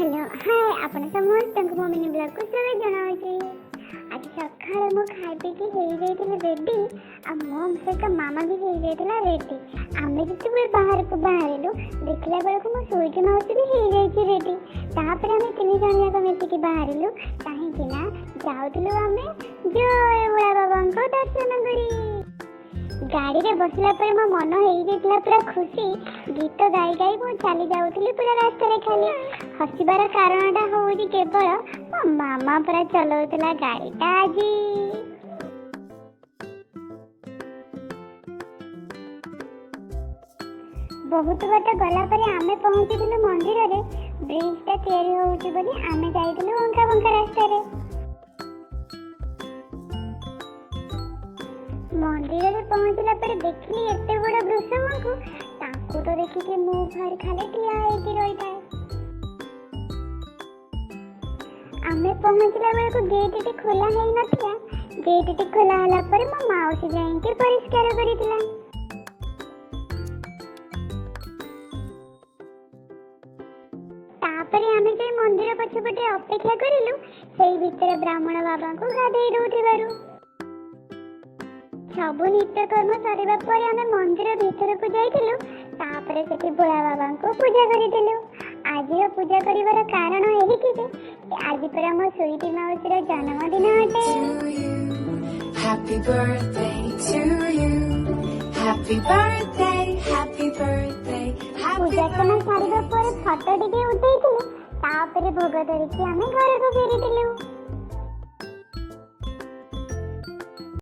Hello hi आपण समस्त मो मिनी ब्लॉग को स्वागत जनाउची। आज सकाळ मो खाइ पी के हेई जाइतिले रेडी आ मो सहित मामा भी हेई जाइतिला रेडी। आमे जति बाहर को बाहरिलु देखला बेल को मो सोइके माउसी भी हेई जाइछि रेडी। तापर आमे तीन जण जाक मिसि के बाहरिलु काहे कि ना जाउतिलु आमे जय बुढ़ा बाबा को दर्शन करी। गाड़ी रे बसला पर मो मन हेई जाइतिला पूरा खुशी। गीत गाई गाई मो चली जाउतिली पूरा रास्ता रे खाली। हसिबार कारणटा होउछि केवल मो मामा पूरा चलाउतिला गाड़ीटा आजी। बहुत बाट गला पर आमे पहुंचिलु मंदिर रे। ब्रिजटा तैयारी होउछि बोली आमे जाइतिलु वंका वंका रास्ता रे। मंदिर रे पहुंचला पर देखली एते बड़ वृषभ को ताको तो देखि के मुंह भर खाली ठिया हेकि रहिता। आमे पहुंचला बेल को गेट टी खोला हेई नथिया। गेट टी खोला हला पर मो माउसी जाई के परिष्कार करितला। तापरे आमे जे मंदिर पछपटे अपेक्षा करिलु सेई भीतर ब्राह्मण बाबा को गाधेई दउथिबारु सब नित्य कर्म सरिबा पर आमे मंदिर भीतर को जाइतिलु। तापरे सेठी भोला बाबा को पूजा करितिलु। आज पूजा करिवार कारण एही कि आज पर हम स्वीटी माउसी रो जन्मदिन अटे। Happy birthday to you. Happy birthday, happy birthday, happy पूजा करना सारिबा पर फोटो टिके उठैतिलु। तापरे भोग धरिकी आमे घर को फेरितिलु।